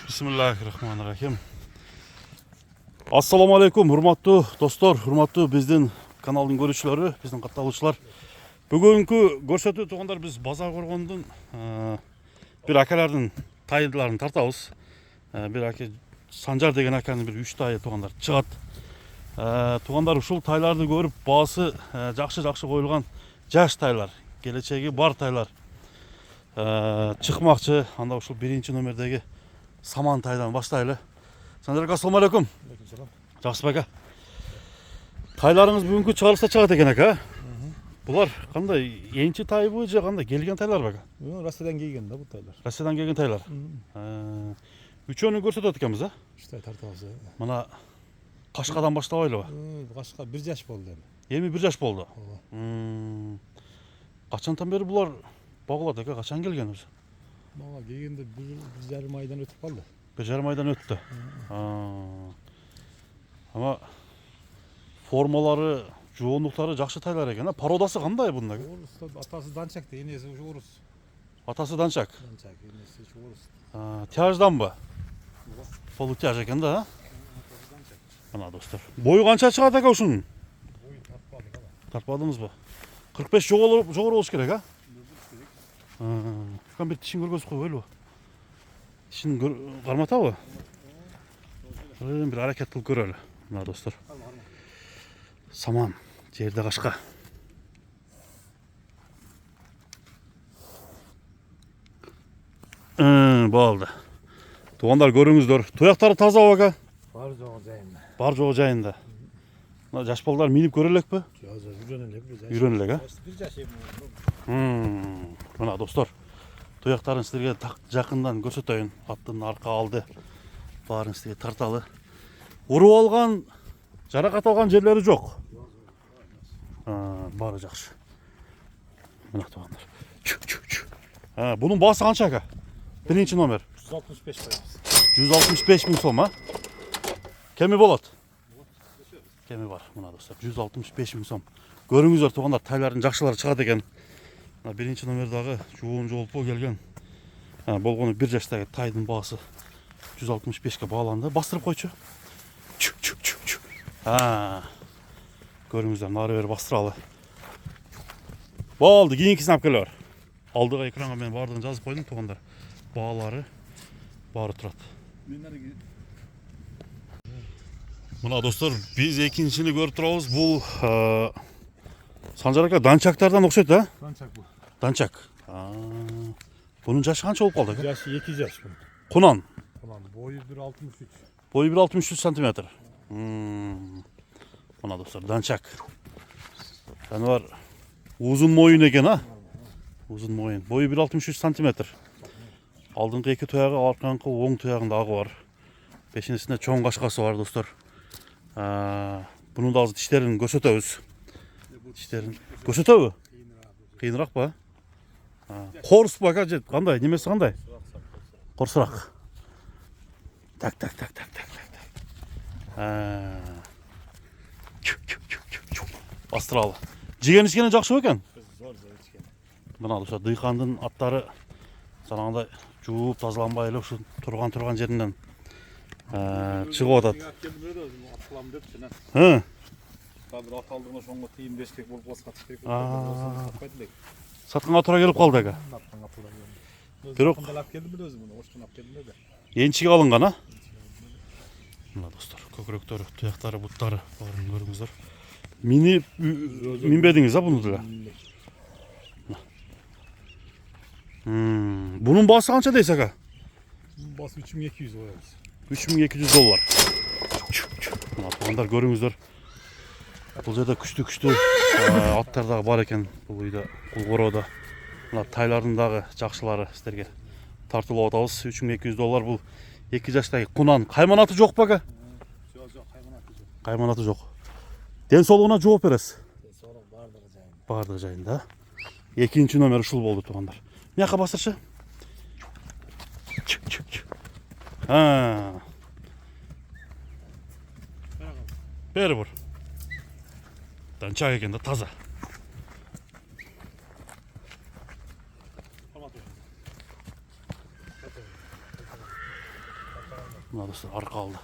Bismillahirrahmanirrahim. Assalamu alaikum, hurmatlı dostlar, hurmatlı bizden kanalın görüşçüleri, bizden katılışçılar. Bugünkü görsetü tuğanlar biz Bazar Korgon'dan bir akalardan taylarını tartabız. Bir aka Sancar degen akanın bir 3 tayı tuğanlar çıgat. Tuğanlar uşul taylardı görüp bağısı jakşı koyulgan jaş taylar, geleceği bar taylar çıkmakçı. Anda uşul birinci numerdeki Saman taydan başlaylı. Sancar, assalamu alaikum. Aleykümselam. Жақсы бака. Тайларыңыз бүгінгі чығарылыста шығады екен ака. Бұлар қандай енші тай бу же қандай келген тайлар бака? Россиядан келген да бұл тайлар. Россиядан келген тайлар. Үчөөнү көрсөтөт экенбиз, а? Үштай тартабыз. Мына Қашқадан баштабайлы ба? Қашқа 1 жаш болды эми. Эми 1 жаш болду. Качантан бери булар багылат эке? Качан келген өзү? Мага келгенде 1,5 айдан өтүп калды. 1,5 айдан өттү. Ama formaları, жоонлуктары жакшы тайлар экен, а? Породасы кандай бунун? Орус атасы Данчак, энеси ушу орус. Атасы Данчак. Данчак, энеси ушу орус. Тяждан ба? Полутяж екен да, а? Мына достор. Бою канча чыгат экен ушунун? Бою тартпадык ала. Тартпадыңыз ба? 45 жогору болуш керек, а? Кан бир тишин көргөзүп койбойлубу? Тишин карматабы? Bir hareket kılıp göreli. Mına dostlar. Saman, жерде кашка. Болду. Тугандар көрүңүздөр. Туяктары таза бака? Бар жогу жайында. Бар жогу жайында. Мына жаш балдар минип көрө элекпи? Жок, үйрөнө элек. Үйрөнө элек, а? 1 жаш эми. Мына достор. Туяктарын силерге жакындан көрсөтөйүн. Аттын арка алды. Барын сізге тарталы. Уруп алган, жаракат алган жерлери жок. Бары жакшы. Мына тугандар. Bunun баасы канча ака? Биринчи номер. 165 коебуз. 165 000 сом, а? Кеми болот? Кеми бар, мына достор. 165 000 сом. Көрүңүздөр тугандар, тайлардын жакшылары чыгат экен. Мына биринчи номердагы жуун жолпо келген. Болгону 1 жаштагы тайдын баасы 165'e bağlandı. Bastırıp koyçu. Görünüzden nari veri bastıralı. Bağıldı. Keyinki snapkeler. Aldığı ekrana ben bardığını жазып koydum tuğanlar. Bağları bari turat. Buna dostlar biz ikincisini görüp turabız. Bu Sancar aka Dançaklardan okşaydı ha? Данчак bu. Dançak. Bunun yaşı kança olup kaldı? Yaşı 2 yaş bu. Kunan. Boyu 1,63. Boyu 1,63 santimetre. Bana dostlar Dançak. Yani var uzun moyun eken, ha? Uzun moyun. Boyu 1,63 santimetre. Aldığınki iki tuyağı, arkankı oң tuyağında ağı var. Beşincisinde çoğun kaşkası var dostlar. Bunun da az dişlerini gösötöbüz. Dişlerini gösötöbü? Kıyınırak ba? Korus bak hacı. Kanday? Nemesi kanday? Korsurak. Tak. Bastıralı. Jigen içkeni jakşı eкен? Zor içken. Mına dostlar, dıyqandın attары sanağında жууп тазаланбай эле ушу турган жеринен чыгып атат. Аткылам депчи. Қазір ат алдыма шоңго тыйын беришкек болуп калса катыш керек. Сатканга туура келип калды ака. Бирок алып келдим эле өзүм, ошкон алып келдим эле. Енчиге алынган, а? Мына достор, көкүрөктөрү, туяктары, буттары барын көрүңүздөр. Минбедиңиз, а буну деле? Bunun bası kança deyse aка? Bası 3200 koyarız. 3200 dolar. Mына тугандар көрүңүздөр. Бул жерде күчтүү аттар дагы бар экен бул үйдө, бул кородо. Мына тайлардын дагы жакшылары сиздерге тартылып атабыз. 3200 доллар бул 2 жаштагы кунан. Кайманаты жок бака? Жок, кайманаты жок. Кайманаты жок. Ден соолугуна жооп бересиз? Ден соолук бардыгы жайында. Бардыгы жайында. Экинчи номер ушул болду тугандар. Мияка бастырчы. Бери бур. Данчак экен да, таза. Mına dostlar arka aldı.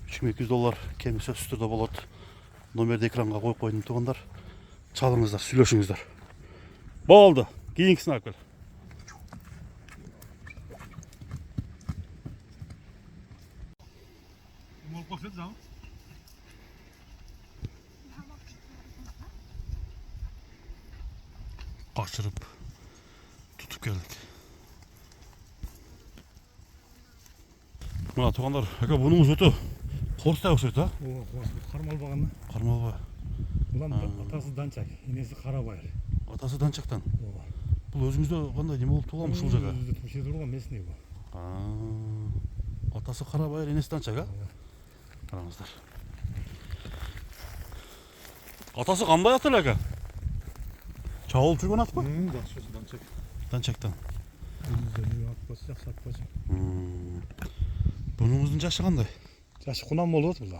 $3200 kemisi üstürde болады. Номерді экранға қойып қойдым туғандар. Çalыңыздар, сүйлөшүңүздөр. Болды. Кийинкисин алып кел. Kaçırıp tutup geldik. Mına туғандар, бұныңыз өті қорыстай өксөйт, а? Қармал бағаны. Қармалбай. Бұлан атасы Данчак, енесі Қарабайыр. Атасы Данчактан. Бұл өзіңізде қандай не болып туғанбыз бұл жаға? Өзіңізде түмше тұрған месіне бұл. Атасы Қарабайыр, енесі Данчак, а? Қараңыздар. Атасы қандай аты ләка? Чауылып жүрген ат па? Данчак. Данчактан. Өзіңізде атпасы, жақсы атпасы. Бұныңыздың жашы қандай? Жашы құнан болды бұлда.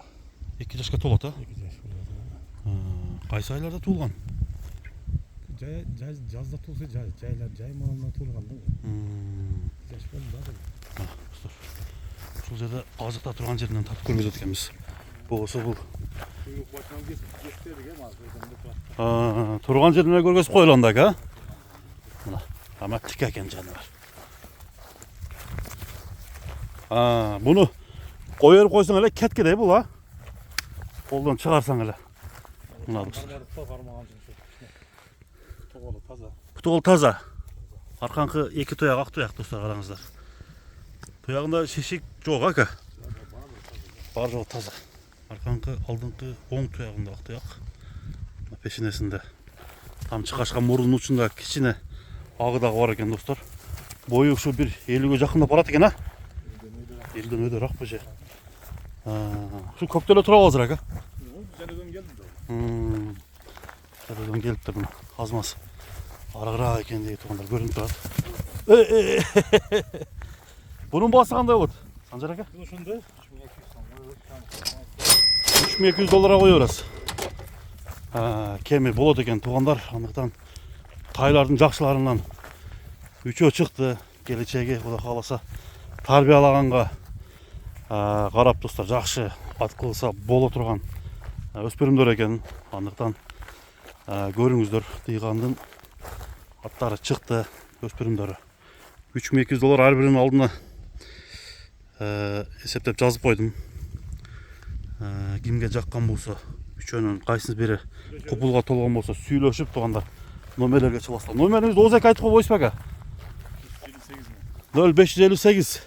2 жашқа толады, а? 2 жаш болады. Қайсы айларда туылған? Жазда туылса жай малына туылғанда. Жаш болды да. Сол жерде азықта тұрған жерінен тартып көргізеді екенбіз. Болса бұл. Тұрған жеріне көргізіп қойылғанда, а? Мына, аматтық екен жануар. Бұны қойыр қойсаң әлі кеткедей бұл, а? Қолдан шығарсаң әлі. Мына достар. Бұтығыл таза. Арқанқы 2 тұяқ, ақ тұяқ достар, қараңыздар. Тұяғында шешек жоқ, ака? Бар жоқ таза. Арқанқы алдыңқы оң тұяғында ақ тұяқ. Пешенесінде. Там шығашқан мұрын ұшында кішіне ағыдағы бар екен достар. Бойы ұшы бір 50-ге жақында барады екен, а? Елден өйдер ақ бөже. Şu көптелі тұра алызыр, ака? Жәледен келіп тұрдың. Азмасы. Арағырақ екен дейді тұғандар көрініп тұрады. Бұның басы қандай болады? Санжар ака? $3200 қой өресі. Кеме болады екен туғандар. Андықтан тайлардың жақшыларынан үшеу шықты. Келечеге құда қаласа тарбиялағанға қарап достар жақшы ат қылса бола тұрған өспірімдер екен. Андықтан көріңіздер дейғандың аттары шықты өспірімдері. $3200 әрбірінің алдына есептеп жазып қойдым. Кімге жаққан болса, үшеуінің қайсыңыз бері құпылға толған болса сөйлешіп туғандар номерлерге çalасыздар. Номеріңізді озак айтып қойып ойыспаға? 0558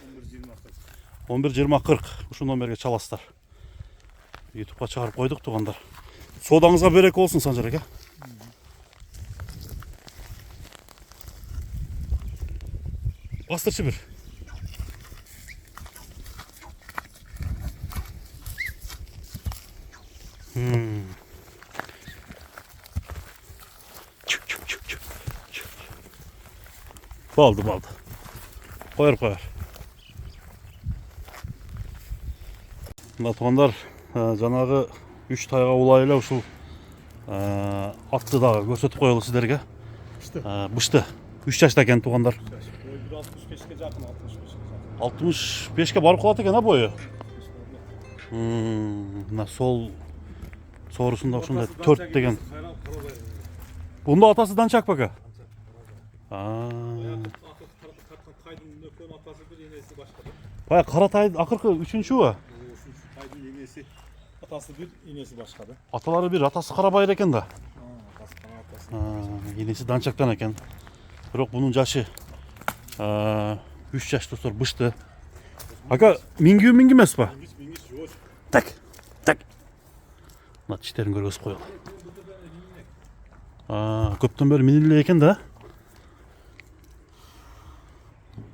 11-20-40 ұшы номерге çalасыздар. Ютубқа шығарып қойдық туғандар. Содаңызға берек olsun Санжар ака. Бастыршы бір. Baldı. Koyar. Мына туғандар жаңағы 3 тайға улайлы ушул атты дағы көрсөтүп коелу сиздерге. Бышты. 3 жашта экен туғандар. 65-ке жақын, 65-ке барып калат экен, а бойы. Мына сол соорусунда ушундай 4 деген. Бунда атасы Данчак бака. Бая Каратай акыркы 3-чү. Атасы bir, енесі başka da. Аталары bir, атасы Карабайыр екен да. Енесі Данчактан екен. Бирок bunun жашы 3 жаш достор бышты. Ака, минги емес па? Мингис жоқ. Так. Мына тиштерин көргөзүп коелу. Көптөн бери миниле екен да.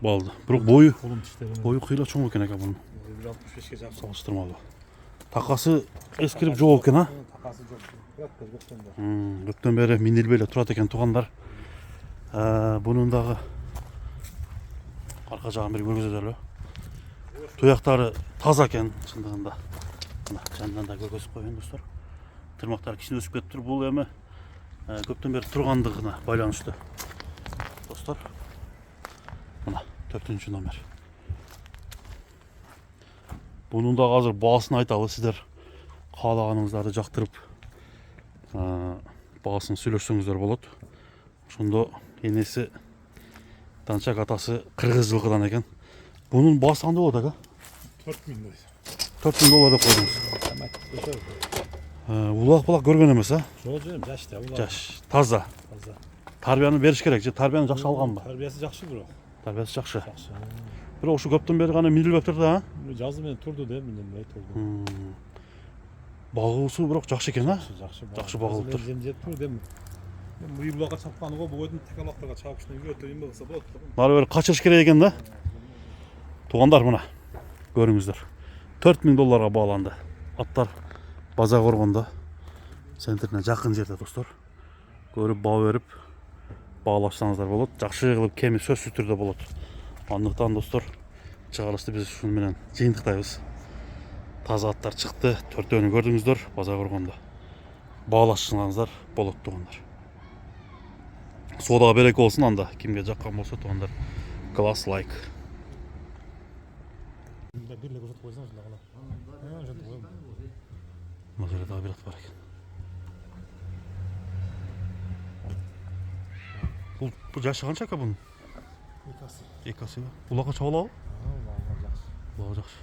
Болды. Бирок бою кыйла чоң екен ака bunun. 65-ке жақын. Салыштырмалуу. Такасы эскирип жок экен, а? Такасы жоқ. Көптөн бери минилбей эле турат экен тугандар. Bunun дагы арка жагын бир көргөзөлү. Туяктары таза экен чындыгында. Мына жанынан да көргөзүп коеюн достор. Тырмактары кичине өсүп кетиптир. Бул эми көптөн бери тургандыгына байланыштуу. dostlar. Mına 4. номер. Bunun da hazır bağısını aytalı sizler қалағаныңыздарды жақтырып бағасын сөйлессеңіздер болады. Шонда енесі Данчак атасы қырғыз жылқыдан екен. Bunun басы қандай болады аға? 4000 lira. 4000 доллар деп қойдыңыз. Tamam. Улақ бұлақ көрген емес, а? Жоқ canım, жаш та. Жаш, таза. Таза. Тарбияны беріш керек. Тарбияны жақсы алған ба? Тәрбиесі жақсы бро. Тарбиясы жақсы. Жақсы. Бірақ осы көптен бері ғана миниліп тұрды, а? Жазы мен тұрды да, мен тұрды. Бағуысы бірақ жақсы екен, а? Жақсы. Жақсы бағылып тұр. Жемжет тұр дем. Мұйбылаға чапқаны ғой, бойдың текалақтарға чапышына үйретті ең болса болады. Мына бір қачырыш керек екен да. Туғандар мына. Көріңіздер. 4000 долларға бағаланды. Аттар база қорғанда. Центріне жақын жерде достар. Көріп баға беріп бағаласаңыздар болады. Жақсы қылып кеми сөзсіз түрде болады. Андықтан достар, шығарылысты біз шынымен жиынтықтаймыз. Таза аттар шықты. 4-төні көрдіңіздер база қорғанда. Бағаласыңыздар болады туғандар. Содаға береке болсын анда. Кімге жаққан болса туғандар. Класс лайк. Бірлік ұзат қойсаңыз да қала. Жат қойым. Мына жерде дағы бір ат бар екен. Бұл жасы қанша ка бұның? Екасы. Екасы ба? Бұлаққа чауылау? Жақсы. Бұлағы жақсы.